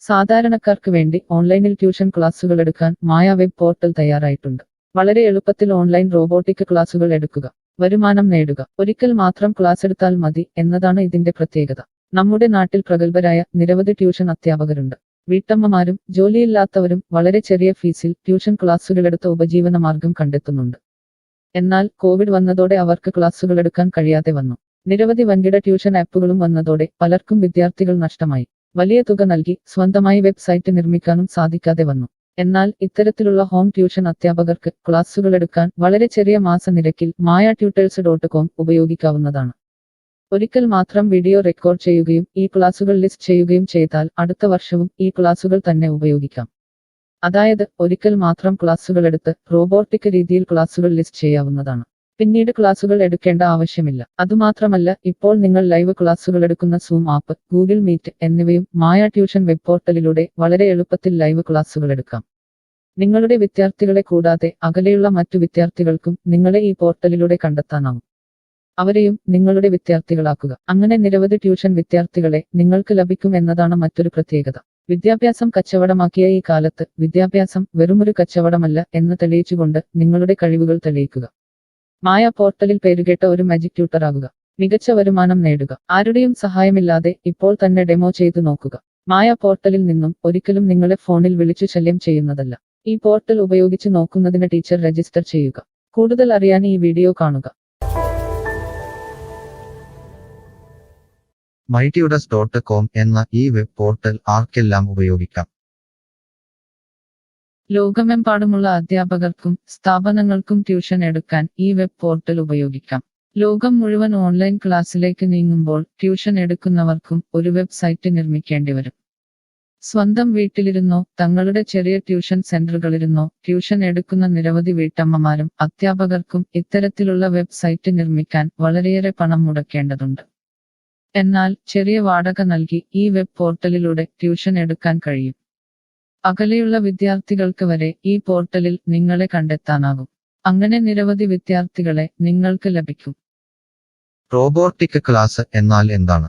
സാധാരണക്കാർക്ക് വേണ്ടി ഓൺലൈനിൽ ട്യൂഷൻ ക്ലാസുകൾ എടുക്കാൻ മായ വെബ് പോർട്ടൽ തയ്യാറായിട്ടുണ്ട്. വളരെ എളുപ്പത്തിൽ ഓൺലൈൻ റോബോട്ടിക് ക്ലാസുകൾ എടുക്കുക, വരുമാനം നേടുക. ഒരിക്കൽ മാത്രം ക്ലാസ് എടുത്താൽ മതി എന്നതാണ് ഇതിന്റെ പ്രത്യേകത. നമ്മുടെ നാട്ടിൽ പ്രഗത്ഭരായ നിരവധി ട്യൂഷൻ അധ്യാപകരുണ്ട്. വീട്ടമ്മമാരും ജോലിയില്ലാത്തവരും വളരെ ചെറിയ ഫീസിൽ ട്യൂഷൻ ക്ലാസുകളെടുത്ത് ഉപജീവന മാർഗം കണ്ടെത്തുന്നുണ്ട്. എന്നാൽ കോവിഡ് വന്നതോടെ അവർക്ക് ക്ലാസുകൾ എടുക്കാൻ കഴിയാതെ വന്നു. നിരവധി വൻകിട ട്യൂഷൻ ആപ്പുകളും വന്നതോടെ പലർക്കും വിദ്യാർത്ഥികൾ നഷ്ടമായി. വലിയ തുക നൽകി സ്വന്തമായി വെബ്സൈറ്റ് നിർമ്മിക്കാനും സാധിക്കാതെ വന്നു. എന്നാൽ ഇത്തരത്തിലുള്ള ഹോം ട്യൂഷൻ അധ്യാപകർക്ക് ക്ലാസുകൾ എടുക്കാൻ വളരെ ചെറിയ മാസ നിരക്കിൽ mayatutors.com ഉപയോഗിക്കാവുന്നതാണ്. ഒരിക്കൽ മാത്രം വീഡിയോ റെക്കോർഡ് ചെയ്യുകയും ഈ ക്ലാസുകൾ ലിസ്റ്റ് ചെയ്യുകയും ചെയ്താൽ അടുത്ത വർഷവും ഈ ക്ലാസുകൾ തന്നെ ഉപയോഗിക്കാം. അതായത് ഒരിക്കൽ മാത്രം ക്ലാസുകൾ എടുത്ത് റോബോട്ടിക് രീതിയിൽ ക്ലാസുകൾ ലിസ്റ്റ് ചെയ്യാവുന്നതാണ്. പിന്നീട് ക്ലാസുകൾ എടുക്കേണ്ട ആവശ്യമില്ല. അതുമാത്രമല്ല, ഇപ്പോൾ നിങ്ങൾ ലൈവ് ക്ലാസുകൾ എടുക്കുന്ന സൂം ആപ്പ്, ഗൂഗിൾ മീറ്റ് എന്നിവയും മായ ട്യൂഷൻ വെബ് പോർട്ടലിലൂടെ വളരെ എളുപ്പത്തിൽ ലൈവ് ക്ലാസുകൾ എടുക്കാം. നിങ്ങളുടെ വിദ്യാർത്ഥികളെ കൂടാതെ അകലെയുള്ള മറ്റു വിദ്യാർത്ഥികൾക്കും നിങ്ങളെ ഈ പോർട്ടലിലൂടെ കണ്ടെത്താനാവും. അവരെയും നിങ്ങളുടെ വിദ്യാർത്ഥികളാക്കുക. അങ്ങനെ നിരവധി ട്യൂഷൻ വിദ്യാർത്ഥികളെ നിങ്ങൾക്ക് ലഭിക്കും എന്നതാണ് മറ്റൊരു പ്രത്യേകത. വിദ്യാഭ്യാസം കച്ചവടമാക്കിയ ഈ കാലത്ത് വിദ്യാഭ്യാസം വെറുമൊരു കച്ചവടമല്ല എന്ന് തെളിയിച്ചുകൊണ്ട് നിങ്ങളുടെ കഴിവുകൾ തെളിയിക്കുക. മായ പോർട്ടലിൽ പേരുകേട്ട ഒരു മാജിക് ട്യൂട്ടർ ആകുക. മികച്ച വരുമാനം നേടുക. ആരുടെയും സഹായമില്ലാതെ ഇപ്പോൾ തന്നെ ഡെമോ ചെയ്തു നോക്കുക. മായ പോർട്ടലിൽ നിന്നും ഒരിക്കലും നിങ്ങളെ ഫോണിൽ വിളിച്ചു ശല്യം ചെയ്യുന്നതല്ല. ഈ പോർട്ടൽ ഉപയോഗിച്ച് നോക്കുന്നതിന് ടീച്ചർ രജിസ്റ്റർ ചെയ്യുക. കൂടുതൽ അറിയാൻ ഈ വീഡിയോ കാണുക. mytutors.com എന്ന ഈ വെബ് പോർട്ടൽ ആർക്കെല്ലാം ഉപയോഗിക്കാം? ലോകമെമ്പാടുമുള്ള അധ്യാപകർക്കും സ്ഥാപനങ്ങൾക്കും ട്യൂഷൻ എടുക്കാൻ ഈ വെബ് പോർട്ടൽ ഉപയോഗിക്കാം. ലോകം മുഴുവൻ ഓൺലൈൻ ക്ലാസ്സിലേക്ക് നീങ്ങുമ്പോൾ ട്യൂഷൻ എടുക്കുന്നവർക്കും ഒരു വെബ്സൈറ്റ് നിർമ്മിക്കേണ്ടി വരും. സ്വന്തം വീട്ടിലിരുന്നോ തങ്ങളുടെ ചെറിയ ട്യൂഷൻ സെന്ററുകളിലിരുന്നോ ട്യൂഷൻ എടുക്കുന്ന നിരവധി വീട്ടമ്മമാരും അധ്യാപകർക്കും ഇത്തരത്തിലുള്ള വെബ്സൈറ്റ് നിർമ്മിക്കാൻ വളരെയേറെ പണം മുടക്കേണ്ടതുണ്ട്. എന്നാൽ ചെറിയ വാടക നൽകി ഈ വെബ് പോർട്ടലിലൂടെ ട്യൂഷൻ എടുക്കാൻ കഴിയും. അകലെയുള്ള വിദ്യാർത്ഥികൾക്ക് വരെ ഈ പോർട്ടലിൽ നിങ്ങളെ കണ്ടെത്താനാകും. അങ്ങനെ നിരവധി വിദ്യാർത്ഥികളെ നിങ്ങൾക്ക് ലഭിക്കും. റോബോട്ടിക് ക്ലാസ് എന്നാൽ എന്താണ്?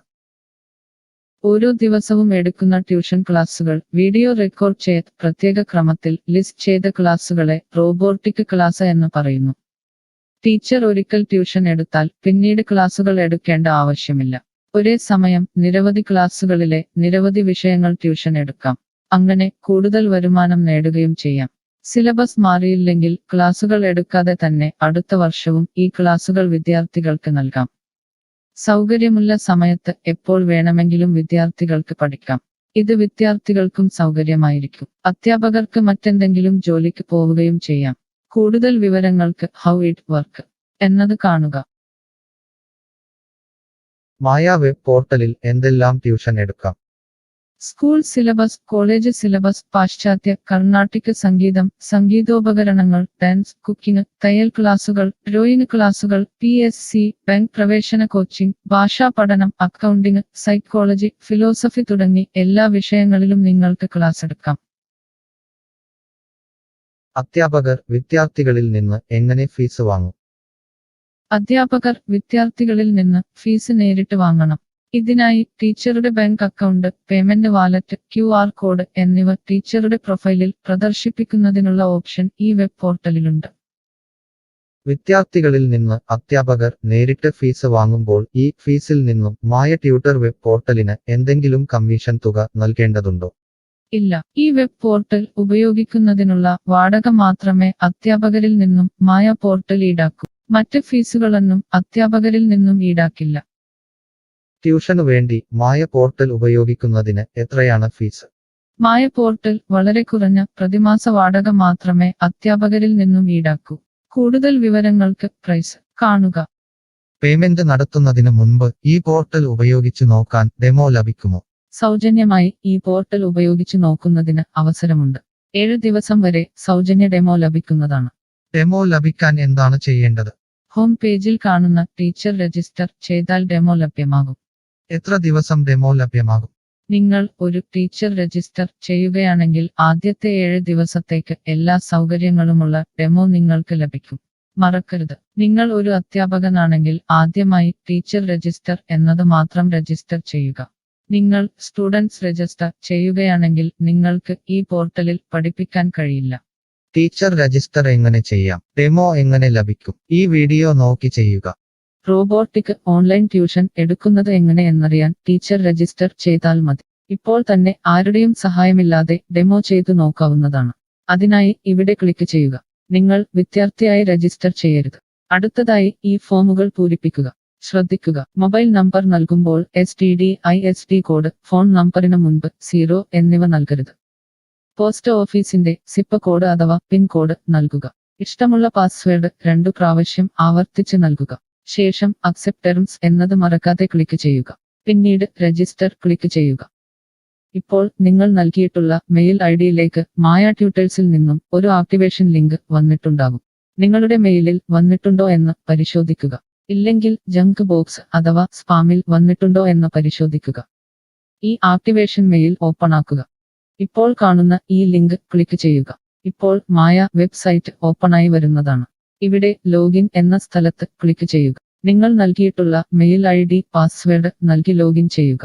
ഓരോ ദിവസവും എടുക്കുന്ന ട്യൂഷൻ ക്ലാസുകൾ വീഡിയോ റെക്കോർഡ് ചെയ്ത് പ്രത്യേക ക്രമത്തിൽ ലിസ്റ്റ് ചെയ്ത ക്ലാസുകളെ റോബോട്ടിക് ക്ലാസ് എന്ന് പറയുന്നു. ടീച്ചർ ഒരിക്കൽ ട്യൂഷൻ എടുത്താൽ പിന്നീട് ക്ലാസുകൾ എടുക്കേണ്ട ആവശ്യമില്ല. ഒരേ സമയം നിരവധി ക്ലാസുകളിലെ നിരവധി വിഷയങ്ങൾ ട്യൂഷൻ എടുക്കാം. അങ്ങനെ കൂടുതൽ വരുമാനം നേടുകയും ചെയ്യാം. സിലബസ് മാറിയില്ലെങ്കിൽ ക്ലാസുകൾ എടുക്കാതെ തന്നെ അടുത്ത വർഷവും ഈ ക്ലാസുകൾ വിദ്യാർത്ഥികൾക്ക് നൽകാം. സൗകര്യമുള്ള സമയത്ത് എപ്പോൾ വേണമെങ്കിലും വിദ്യാർത്ഥികൾക്ക് പഠിക്കാം. ഇത് വിദ്യാർത്ഥികൾക്കും സൗകര്യമായിരിക്കും. അധ്യാപകർക്ക് മറ്റെന്തെങ്കിലും ജോലിക്ക് പോവുകയും ചെയ്യാം. കൂടുതൽ വിവരങ്ങൾക്ക് ഹൗ ഇറ്റ് വർക്ക് എന്നത് കാണുക. മായ വെബ് പോർട്ടലിൽ എന്തെല്ലാം ട്യൂഷൻ എടുക്കാം? സ്കൂൾ സിലബസ്, കോളേജ് സിലബസ്, പാശ്ചാത്യ, കർണാട്ടിക് സംഗീതം, സംഗീതോപകരണങ്ങൾ, ഡാൻസ്, കുക്കിംഗ്, തയ്യൽ ക്ലാസുകൾ, ഡ്രോയിങ് ക്ലാസുകൾ, PSC, ബാങ്ക് പ്രവേശന കോച്ചിംഗ്, ഭാഷാ പഠനം, അക്കൗണ്ടിംഗ്, സൈക്കോളജി, ഫിലോസഫി തുടങ്ങി എല്ലാ വിഷയങ്ങളിലും നിങ്ങൾക്ക് ക്ലാസ് എടുക്കാം. അധ്യാപകർ വിദ്യാർത്ഥികളിൽ നിന്ന് എങ്ങനെ ഫീസ് വാങ്ങും? അധ്യാപകർ വിദ്യാർത്ഥികളിൽ നിന്ന് ഫീസ് നേരിട്ട് വാങ്ങണം. ഇതിനായി ടീച്ചറുടെ bank account, payment wallet, QR code എന്നിവ ടീച്ചറുടെ പ്രൊഫൈലിൽ പ്രദർശിപ്പിക്കുന്നതിനുള്ള ഓപ്ഷൻ ഈ വെബ് പോർട്ടലിലുണ്ട്. വിദ്യാർത്ഥികളിൽ നിന്ന് അധ്യാപകർ നേരിട്ട് ഫീസ് വാങ്ങുമ്പോൾ ഈ ഫീസിൽ നിന്നും മായ ട്യൂട്ടർ വെബ് പോർട്ടലിന് എന്തെങ്കിലും കമ്മീഷൻ തുക നൽകേണ്ടതുണ്ടോ? ഇല്ല. ഈ വെബ് പോർട്ടൽ ഉപയോഗിക്കുന്നതിനുള്ള വാടക മാത്രമേ അധ്യാപകരിൽ നിന്നും മായ പോർട്ടൽ ഈടാക്കൂ. മറ്റ് ഫീസുകളൊന്നും അധ്യാപകരിൽ നിന്നും ഈടാക്കില്ല. ട്യൂഷനു വേണ്ടി മായ പോർട്ടൽ ഉപയോഗിക്കുന്നതിന് എത്രയാണ് ഫീസ്? മായ പോർട്ടൽ വളരെ കുറഞ്ഞ പ്രതിമാസ വാടക മാത്രമേ അധ്യാപകരിൽ നിന്നും ഈടാക്കൂ. കൂടുതൽ വിവരങ്ങൾക്ക് പ്രൈസ് കാണുക. പേയ്മെന്റ് നടത്തുന്നതിന് മുൻപ് ഈ പോർട്ടൽ ഉപയോഗിച്ചു നോക്കാൻ ഡെമോ ലഭിക്കുമോ? സൗജന്യമായി ഈ പോർട്ടൽ ഉപയോഗിച്ചു നോക്കുന്നതിന് അവസരമുണ്ട്. 7 ദിവസം വരെ സൗജന്യ ഡെമോ ലഭിക്കുന്നതാണ്. ഡെമോ ലഭിക്കാൻ എന്താണ് ചെയ്യേണ്ടത്? ഹോം പേജിൽ കാണുന്ന ടീച്ചർ രജിസ്റ്റർ ചെയ്താൽ ഡെമോ ലഭ്യമാകും. എത്ര ദിവസം ഡെമോ ലഭ്യമാകും? നിങ്ങൾ ഒരു ടീച്ചർ രജിസ്റ്റർ ചെയ്യുകയാണെങ്കിൽ ആദ്യത്തെ 7 ദിവസത്തേക്ക് എല്ലാ സൗകര്യങ്ങളുമുള്ള ഡെമോ നിങ്ങൾക്ക് ലഭിക്കും. മറക്കരുത്, നിങ്ങൾ ഒരു അധ്യാപകനാണെങ്കിൽ ആദ്യമായി ടീച്ചർ രജിസ്റ്റർ എന്നത് മാത്രം രജിസ്റ്റർ ചെയ്യുക. നിങ്ങൾ സ്റ്റുഡൻസ് രജിസ്റ്റർ ചെയ്യുകയാണെങ്കിൽ നിങ്ങൾക്ക് ഈ പോർട്ടലിൽ പഠിപ്പിക്കാൻ കഴിയില്ല. ടീച്ചർ രജിസ്റ്റർ എങ്ങനെ ചെയ്യാം? ഡെമോ എങ്ങനെ ലഭിക്കും? ഈ വീഡിയോ നോക്കി ചെയ്യുക. റോബോട്ടിക് ഓൺലൈൻ ട്യൂഷൻ എടുക്കുന്നത് എങ്ങനെ എന്നറിയാൻ ടീച്ചർ രജിസ്റ്റർ ചെയ്താൽ മതി. ഇപ്പോൾ തന്നെ ആരുടെയും സഹായമില്ലാതെ ഡെമോ ചെയ്തു നോക്കാവുന്നതാണ്. അതിനായി ഇവിടെ ക്ലിക്ക് ചെയ്യുക. നിങ്ങൾ വിദ്യാർത്ഥിയായി രജിസ്റ്റർ ചെയ്യരുത്. അടുത്തതായി ഈ ഫോമുകൾ പൂരിപ്പിക്കുക. ശ്രദ്ധിക്കുക, മൊബൈൽ നമ്പർ നൽകുമ്പോൾ STD/ISD കോഡ്, ഫോൺ നമ്പറിന് മുൻപ് 0 എന്നിവ നൽകരുത്. പോസ്റ്റ് ഓഫീസിന്റെ സിപ്പ് കോഡ് അഥവാ പിൻ കോഡ് നൽകുക. ഇഷ്ടമുള്ള പാസ്വേഡ് 2 പ്രാവശ്യം ആവർത്തിച്ച് നൽകുക. ശേഷം അക്സെപ്റ്റ് ടേംസ് എന്നത് മറക്കാതെ ക്ലിക്ക് ചെയ്യുക. പിന്നീട് രജിസ്റ്റർ ക്ലിക്ക് ചെയ്യുക. ഇപ്പോൾ നിങ്ങൾ നൽകിയിട്ടുള്ള മെയിൽ ഐഡിയിലേക്ക് മായ ട്യൂട്ടേഴ്സിൽ നിന്നും ഒരു ആക്ടിവേഷൻ ലിങ്ക് വന്നിട്ടുണ്ടാകും. നിങ്ങളുടെ മെയിലിൽ വന്നിട്ടുണ്ടോ എന്ന് പരിശോധിക്കുക. ഇല്ലെങ്കിൽ ജങ്ക് ബോക്സ് അഥവാ സ്പാമിൽ വന്നിട്ടുണ്ടോ എന്ന് പരിശോധിക്കുക. ഈ ആക്ടിവേഷൻ മെയിൽ ഓപ്പൺ ആക്കുക. ഇപ്പോൾ കാണുന്ന ഈ ലിങ്ക് ക്ലിക്ക് ചെയ്യുക. ഇപ്പോൾ മായ വെബ്സൈറ്റ് ഓപ്പണായി വരുന്നതാണ്. ഇവിടെ ലോഗിൻ എന്ന സ്ഥലത്ത് ക്ലിക്ക് ചെയ്യുക. നിങ്ങൾ നൽകിയിട്ടുള്ള മെയിൽ ID, പാസ്വേഡ് നൽകി ലോഗിൻ ചെയ്യുക.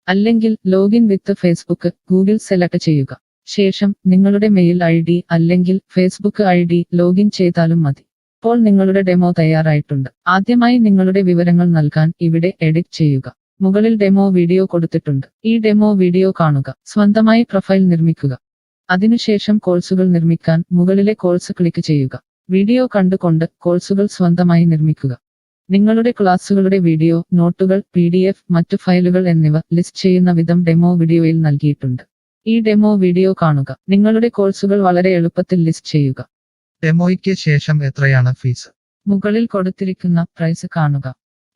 അല്ലെങ്കിൽ ലോഗിൻ വിത്ത് ഫേസ്ബുക്ക്, ഗൂഗിൾ സെലക്ട് ചെയ്യുക. ശേഷം നിങ്ങളുടെ മെയിൽ ID അല്ലെങ്കിൽ ഫേസ്ബുക്ക് ID ലോഗിൻ ചെയ്താലും മതി. ഇപ്പോൾ നിങ്ങളുടെ ഡെമോ തയ്യാറായിട്ടുണ്ട്. ആദ്യമായി നിങ്ങളുടെ വിവരങ്ങൾ നൽകാൻ ഇവിടെ എഡിറ്റ് ചെയ്യുക. മുകളിൽ ഡെമോ വീഡിയോ കൊടുത്തിട്ടുണ്ട്. ഈ ഡെമോ വീഡിയോ കാണുക. സ്വന്തമായി പ്രൊഫൈൽ നിർമ്മിക്കുക. അതിനുശേഷം കോഴ്സുകൾ നിർമ്മിക്കാൻ മുകളിലെ കോഴ്സ് ക്ലിക്ക് ചെയ്യുക. വീഡിയോ കണ്ടുകൊണ്ട് കോഴ്സുകൾ സ്വന്തമായി നിർമ്മിക്കുക. നിങ്ങളുടെ ക്ലാസുകളുടെ വീഡിയോ, നോട്ടുകൾ, PDF, മറ്റു ഫയലുകൾ എന്നിവ ലിസ്റ്റ് ചെയ്യുന്ന വിധം ഡെമോ വീഡിയോയിൽ നൽകിയിട്ടുണ്ട്. ഈ ഡെമോ വീഡിയോ കാണുക. നിങ്ങളുടെ കോഴ്സുകൾ വളരെ എളുപ്പത്തിൽ ലിസ്റ്റ് ചെയ്യുക. ഡെമോയ്ക്ക് ശേഷം എത്രയാണ് ഫീസ്? മുകളിൽ കൊടുത്തിരിക്കുന്ന പ്രൈസ് കാണുക.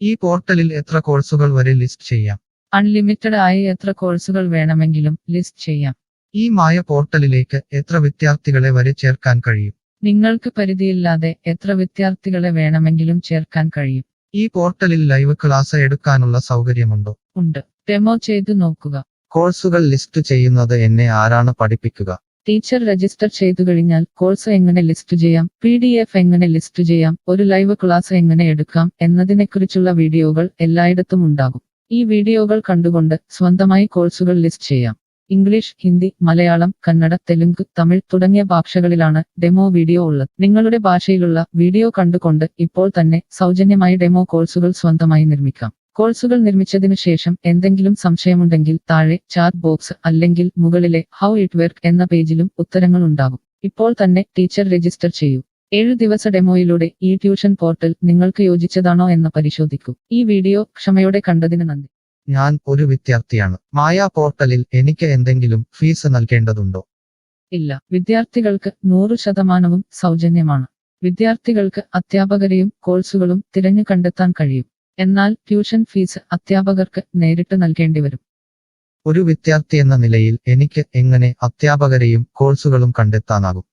ഈ പോർട്ടലിൽ എത്ര കോഴ്സുകൾ വരെ ലിസ്റ്റ് ചെയ്യാം? അൺലിമിറ്റഡ് ആയി എത്ര കോഴ്സുകൾ വേണമെങ്കിലും ലിസ്റ്റ് ചെയ്യാം. ഈ മായ പോർട്ടലിലേക്ക് എത്ര വിദ്യാർത്ഥികളെ വരെ ചേർക്കാൻ കഴിയും? നിങ്ങൾക്ക് പരിധിയില്ലാതെ എത്ര വിദ്യാർത്ഥികളെ വേണമെങ്കിലും ചേർക്കാൻ കഴിയും. ഈ പോർട്ടലിൽ ലൈവ് ക്ലാസ് എടുക്കാനുള്ള സൗകര്യമുണ്ടോ? ഉണ്ട്. ഡെമോ ചെയ്തു നോക്കുക. കോഴ്സുകൾ ലിസ്റ്റ് ചെയ്യുന്നത് എന്നെ ആരാണ് പഠിപ്പിക്കുക? ടീച്ചർ രജിസ്റ്റർ ചെയ്തു കഴിഞ്ഞാൽ കോഴ്സ് എങ്ങനെ ലിസ്റ്റ് ചെയ്യാം, PDF എങ്ങനെ ലിസ്റ്റ് ചെയ്യാം, ഒരു ലൈവ് ക്ലാസ് എങ്ങനെ എടുക്കാം എന്നതിനെക്കുറിച്ചുള്ള വീഡിയോകൾ എല്ലായിടത്തും ഉണ്ടാകും. ഈ വീഡിയോകൾ കണ്ടുകൊണ്ട് സ്വന്തമായി കോഴ്സുകൾ ലിസ്റ്റ് ചെയ്യാം. ഇംഗ്ലീഷ്, ഹിന്ദി, മലയാളം, കന്നഡ, തെലുങ്ക്, തമിഴ് തുടങ്ങിയ ഭാഷകളിലാണ് ഡെമോ വീഡിയോ ഉള്ളത്. നിങ്ങളുടെ ഭാഷയിലുള്ള വീഡിയോ കണ്ടുകൊണ്ട് ഇപ്പോൾ തന്നെ സൗജന്യമായി ഡെമോ കോഴ്സുകൾ സ്വന്തമായി നിർമ്മിക്കാം. കോഴ്സുകൾ നിർമ്മിച്ചതിനു ശേഷം എന്തെങ്കിലും സംശയമുണ്ടെങ്കിൽ താഴെ ചാറ്റ് ബോക്സ് അല്ലെങ്കിൽ മുകളിലെ ഹൗ ഇറ്റ് വർക്ക് എന്ന പേജിലും ഉത്തരങ്ങൾ ഉണ്ടാകും. ഇപ്പോൾ തന്നെ ടീച്ചർ രജിസ്റ്റർ ചെയ്യൂ. 7 ദിവസ ഡെമോയിലൂടെ ഈ ട്യൂഷൻ പോർട്ടൽ നിങ്ങൾക്ക് യോജിച്ചതാണോ എന്ന് പരിശോധിക്കൂ. ഈ വീഡിയോ ക്ഷമയോടെ കണ്ടതിന് നന്ദി. ഞാൻ ഒരു വിദ്യാർത്ഥിയാണ്. മായ പോർട്ടലിൽ എനിക്ക് എന്തെങ്കിലും ഫീസ് നൽകേണ്ടതുണ്ടോ? ഇല്ല. വിദ്യാർത്ഥികൾക്ക് 100% സൗജന്യമാണ്. വിദ്യാർത്ഥികൾക്ക് അധ്യാപകരെയും കോഴ്സുകളും തിരഞ്ഞു കണ്ടെത്താൻ കഴിയും. എന്നാൽ ട്യൂഷൻ ഫീസ് അധ്യാപകർക്ക് നേരിട്ട് നൽകേണ്ടി വരും. ഒരു വിദ്യാർത്ഥി എന്ന നിലയിൽ എനിക്ക് എങ്ങനെ അധ്യാപകരെയും കോഴ്സുകളും കണ്ടെത്താനാകും?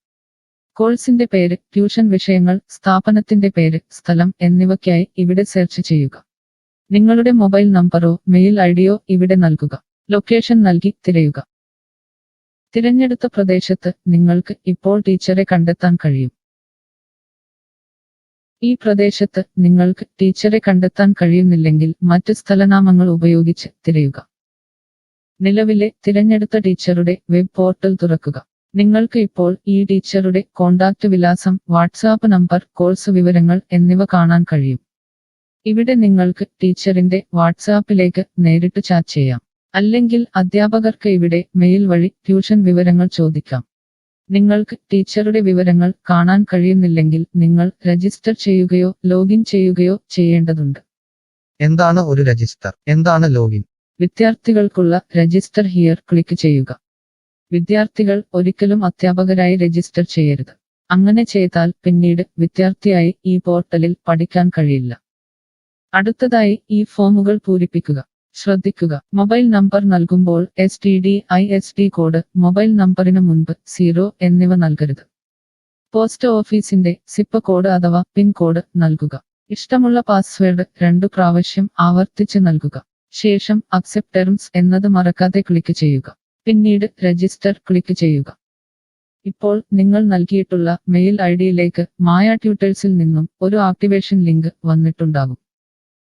കോഴ്സിന്റെ പേര്, ട്യൂഷൻ വിഷയങ്ങൾ, സ്ഥാപനത്തിന്റെ പേര്, സ്ഥലം എന്നിവയ്ക്കായി ഇവിടെ സെർച്ച് ചെയ്യുക. നിങ്ങളുടെ മൊബൈൽ നമ്പറോ മെയിൽ ഐഡിയോ ഇവിടെ നൽകുക. ലൊക്കേഷൻ നൽകി തിരയുക. തിരഞ്ഞെടുത്ത പ്രദേശത്ത് നിങ്ങൾക്ക് ഇപ്പോൾ ടീച്ചറെ കണ്ടെത്താൻ കഴിയും. ഈ പ്രദേശത്ത് നിങ്ങൾക്ക് ടീച്ചറെ കണ്ടെത്താൻ കഴിയുന്നില്ലെങ്കിൽ മറ്റ് സ്ഥലനാമങ്ങൾ ഉപയോഗിച്ച് തിരയുക. നിലവിലെ തിരഞ്ഞെടുത്ത ടീച്ചറുടെ വെബ് പോർട്ടൽ തുറക്കുക. നിങ്ങൾക്ക് ഇപ്പോൾ ഈ ടീച്ചറുടെ കോൺടാക്റ്റ് വിലാസം, വാട്സാപ്പ് നമ്പർ, കോഴ്സ് വിവരങ്ങൾ എന്നിവ കാണാൻ കഴിയും. ഇവിടെ നിങ്ങൾക്ക് ടീച്ചറിന്റെ വാട്സാപ്പിലേക്ക് നേരിട്ട് ചാറ്റ് ചെയ്യാം. അല്ലെങ്കിൽ അധ്യാപകർക്ക് ഇവിടെ മെയിൽ വഴി ട്യൂഷൻ വിവരങ്ങൾ ചോദിക്കാം. നിങ്ങൾക്ക് ടീച്ചറുടെ വിവരങ്ങൾ കാണാൻ കഴിയുന്നില്ലെങ്കിൽ നിങ്ങൾ രജിസ്റ്റർ ചെയ്യുകയോ ലോഗിൻ ചെയ്യുകയോ ചെയ്യേണ്ടതുണ്ട്. എന്താണ് ഒരു രജിസ്റ്റർ? എന്താണ് ലോഗിൻ? വിദ്യാർത്ഥികൾക്കുള്ള രജിസ്റ്റർ ഹിയർ ക്ലിക്ക് ചെയ്യുക. വിദ്യാർത്ഥികൾ ഒരിക്കലും അധ്യാപകരായി രജിസ്റ്റർ ചെയ്യരുത്. അങ്ങനെ ചെയ്താൽ പിന്നീട് വിദ്യാർത്ഥിയായി ഈ പോർട്ടലിൽ പഠിക്കാൻ കഴിയില്ല. അടുത്തതായി ഈ ഫോമുകൾ പൂരിപ്പിക്കുക. ശ്രദ്ധിക്കുക, മൊബൈൽ നമ്പർ നൽകുമ്പോൾ STD/ISD കോഡ്, മൊബൈൽ നമ്പറിന് മുൻപ് 0 എന്നിവ നൽകരുത്. പോസ്റ്റ് ഓഫീസിന്റെ സിപ്പ് കോഡ് അഥവാ പിൻ കോഡ് നൽകുക. ഇഷ്ടമുള്ള പാസ്വേഡ് 2 പ്രാവശ്യം ആവർത്തിച്ച് നൽകുക. ശേഷം അക്സെപ്റ്റ് ടേംസ് എന്നത് മറക്കാതെ ക്ലിക്ക് ചെയ്യുക. പിന്നീട് രജിസ്റ്റർ ക്ലിക്ക് ചെയ്യുക. ഇപ്പോൾ നിങ്ങൾ നൽകിയിട്ടുള്ള മെയിൽ ഐഡിയിലേക്ക് മായ ട്യൂട്ടേഴ്സിൽ നിന്നും ഒരു ആക്ടിവേഷൻ ലിങ്ക് വന്നിട്ടുണ്ടാകും.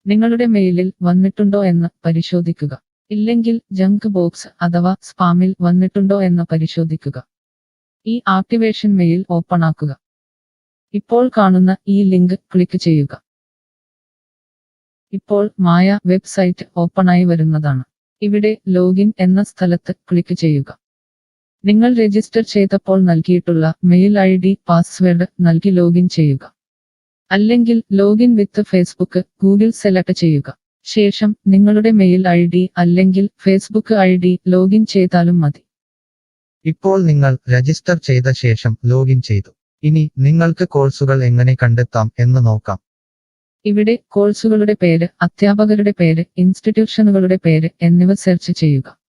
നിങ്ങളുടെ മെയിലിൽ വന്നിട്ടുണ്ടോ എന്ന് പരിശോധിക്കുക. ഇല്ലെങ്കിൽ ജങ്ക് ബോക്സ് അഥവാ സ്പാമിൽ വന്നിട്ടുണ്ടോ എന്ന് പരിശോധിക്കുക. ഈ ആക്ടിവേഷൻ മെയിൽ ഓപ്പൺ ആക്കുക. ഇപ്പോൾ കാണുന്ന ഈ ലിങ്ക് ക്ലിക്ക് ചെയ്യുക. ഇപ്പോൾ മായ വെബ്സൈറ്റ് ഓപ്പണായി വരുന്നതാണ്. ഇവിടെ ലോഗിൻ എന്ന സ്ഥലത്ത് ക്ലിക്ക് ചെയ്യുക. നിങ്ങൾ രജിസ്റ്റർ ചെയ്തപ്പോൾ നൽകിയിട്ടുള്ള മെയിൽ ID പാസ്വേഡ് നൽകി ലോഗിൻ ചെയ്യുക. അല്ലെങ്കിൽ ലോഗിൻ വിത്ത് ഫേസ്ബുക്ക് ഗൂഗിൾ സെലക്ട് ചെയ്യുക. ശേഷം നിങ്ങളുടെ മെയിൽ ID അല്ലെങ്കിൽ ഫേസ്ബുക്ക് ID ലോഗിൻ ചെയ്താലും മതി. ഇപ്പോൾ നിങ്ങൾ രജിസ്റ്റർ ചെയ്ത ശേഷം ലോഗിൻ ചെയ്തു. ഇനി നിങ്ങൾക്ക് കോഴ്സുകൾ എങ്ങനെ കണ്ടെത്താം എന്ന് നോക്കാം. ഇവിടെ കോഴ്സുകളുടെ പേര്, അധ്യാപകരുടെ പേര്, ഇൻസ്റ്റിറ്റ്യൂഷനുകളുടെ പേര് എന്നിവ സെർച്ച് ചെയ്യുക.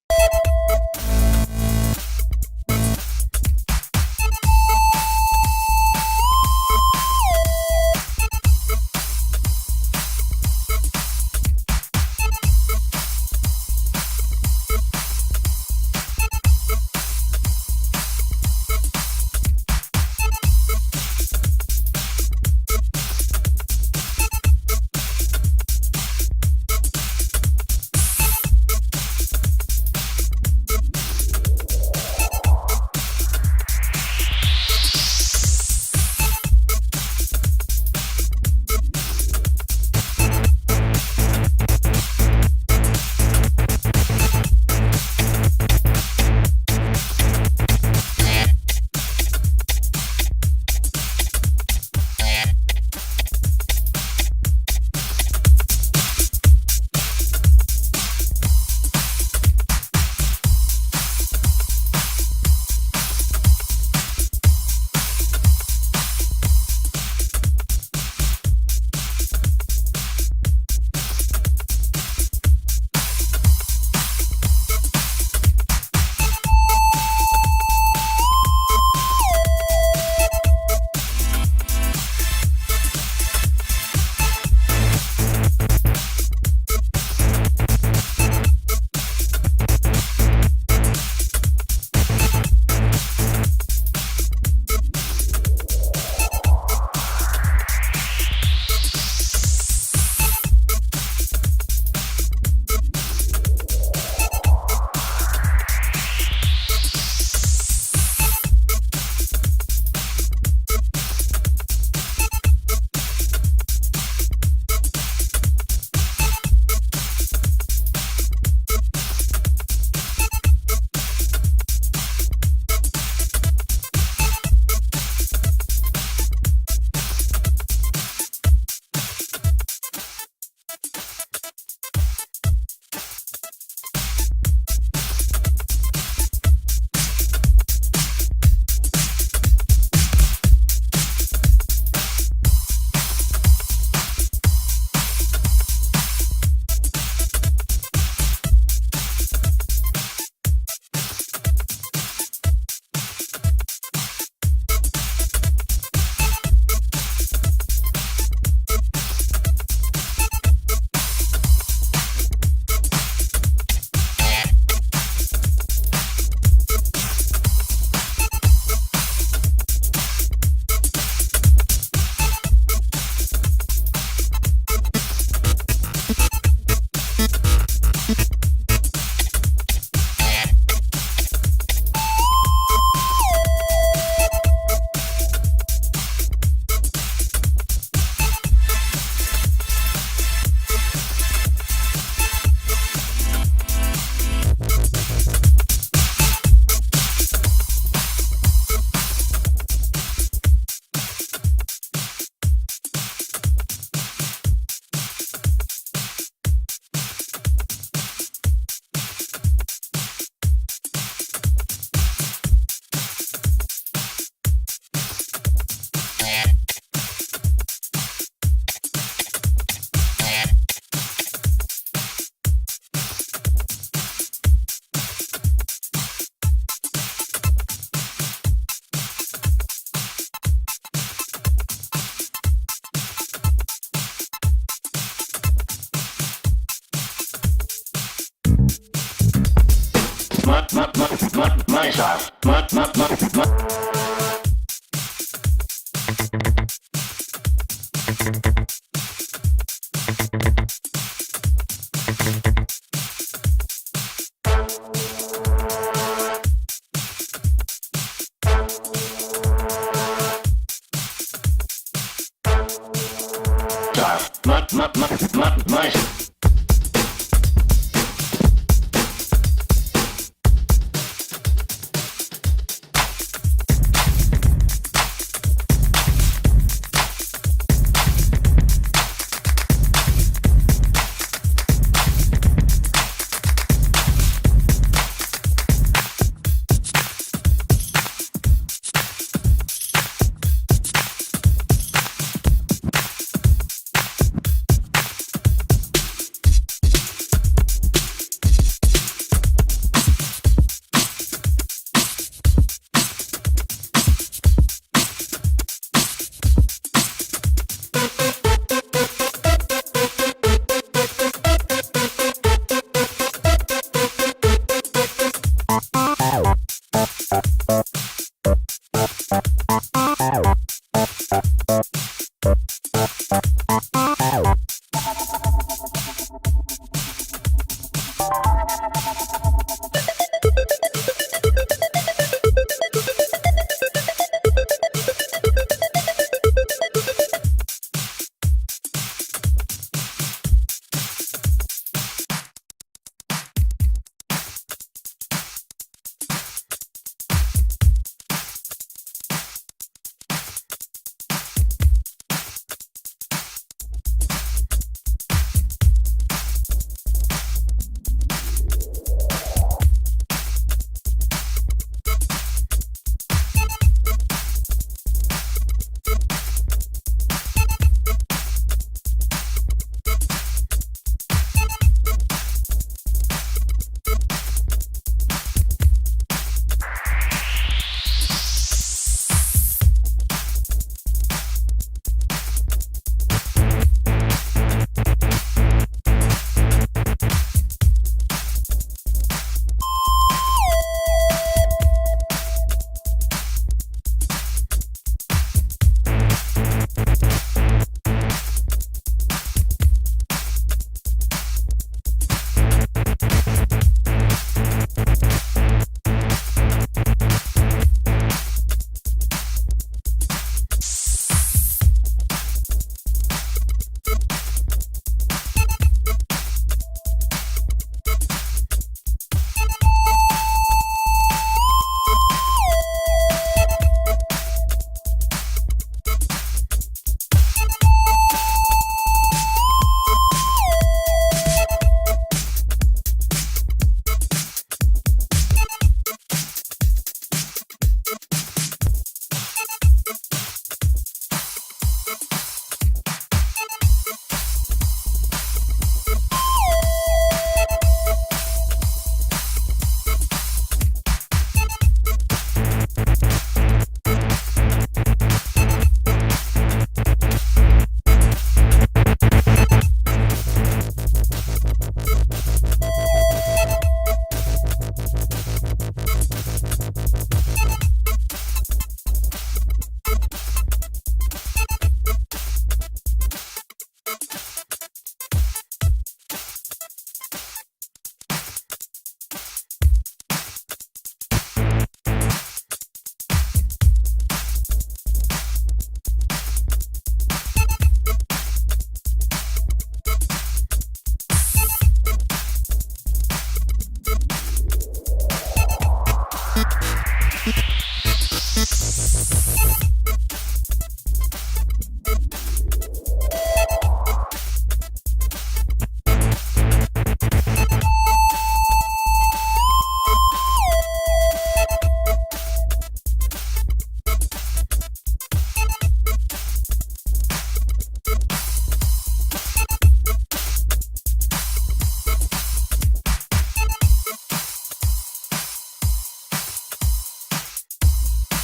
Mush.